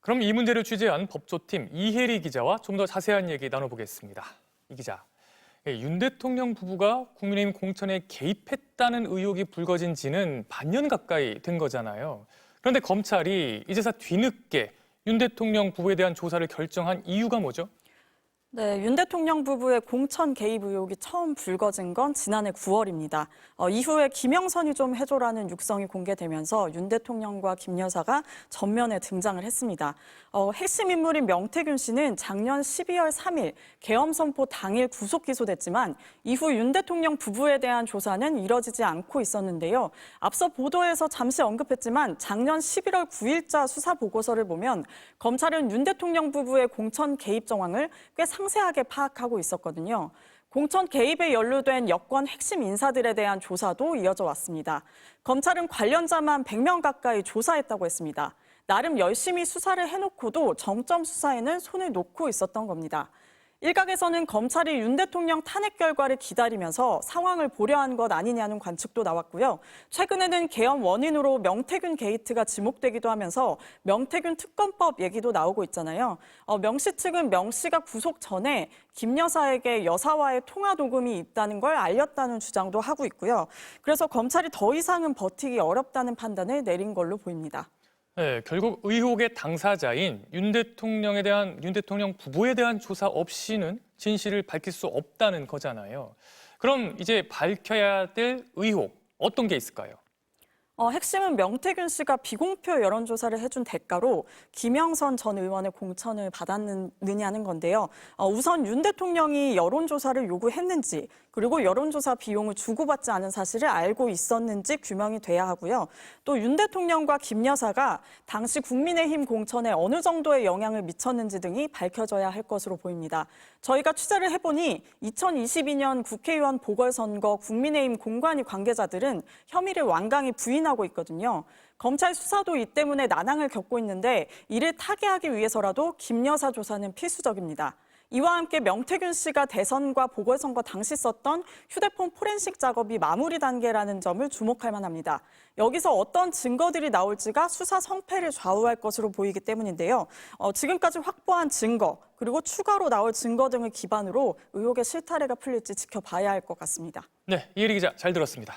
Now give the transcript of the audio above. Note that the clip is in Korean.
그럼 이 문제를 취재한 법조팀 이혜리 기자와 좀 더 자세한 얘기 나눠보겠습니다. 이 기자, 윤 대통령 부부가 국민의힘 공천에 개입했다는 의혹이 불거진 지는 반년 가까이 된 거잖아요. 그런데 검찰이 이제서 뒤늦게 윤 대통령 부부에 대한 조사를 결정한 이유가 뭐죠? 네, 윤 대통령 부부의 공천 개입 의혹이 처음 불거진 건 지난해 9월입니다. 이후에 김영선이 좀 해줘라는 육성이 공개되면서 윤 대통령과 김 여사가 전면에 등장을 했습니다. 핵심 인물인 명태균 씨는 작년 12월 3일 계엄 선포 당일 구속 기소됐지만 이후 윤 대통령 부부에 대한 조사는 이뤄지지 않고 있었는데요. 앞서 보도에서 잠시 언급했지만 작년 11월 9일자 수사 보고서를 보면 검찰은 윤 대통령 부부의 공천 개입 정황을 꽤 상세하게 파악하고 있었거든요. 공천 개입에 연루된 여권 핵심 인사들에 대한 조사도 이어져 왔습니다. 검찰은 관련자만 100명 가까이 조사했다고 했습니다. 나름 열심히 수사를 해놓고도 정점 수사에는 손을 놓고 있었던 겁니다. 일각에서는 검찰이 윤 대통령 탄핵 결과를 기다리면서 상황을 보려한 것 아니냐는 관측도 나왔고요. 최근에는 계엄 원인으로 명태균 게이트가 지목되기도 하면서 명태균 특검법 얘기도 나오고 있잖아요. 명 씨 측은 명 씨가 구속 전에 김 여사에게 여사와의 통화 녹음이 있다는 걸 알렸다는 주장도 하고 있고요. 그래서 검찰이 더 이상은 버티기 어렵다는 판단을 내린 걸로 보입니다. 네, 결국 의혹의 당사자인 윤 대통령 부부에 대한 조사 없이는 진실을 밝힐 수 없다는 거잖아요. 그럼 이제 밝혀야 될 의혹 어떤 게 있을까요? 핵심은 명태균 씨가 비공표 여론조사를 해준 대가로 김영선 전 의원의 공천을 받았느냐는 건데요. 우선 윤 대통령이 여론조사를 요구했는지 그리고 여론조사 비용을 주고받지 않은 사실을 알고 있었는지 규명이 돼야 하고요. 또 윤 대통령과 김 여사가 당시 국민의힘 공천에 어느 정도의 영향을 미쳤는지 등이 밝혀져야 할 것으로 보입니다. 저희가 취재를 해보니 2022년 국회의원 보궐선거 국민의힘 공관위 관계자들은 혐의를 완강히 부인하고 있거든요. 검찰 수사도 이 때문에 난항을 겪고 있는데 이를 타개하기 위해서라도 김 여사 조사는 필수적입니다. 이와 함께 명태균 씨가 대선과 보궐선거 당시 썼던 휴대폰 포렌식 작업이 마무리 단계라는 점을 주목할 만합니다. 여기서 어떤 증거들이 나올지가 수사 성패를 좌우할 것으로 보이기 때문인데요. 지금까지 확보한 증거 그리고 추가로 나올 증거 등을 기반으로 의혹의 실타래가 풀릴지 지켜봐야 할 것 같습니다. 네, 이혜리 기자 잘 들었습니다.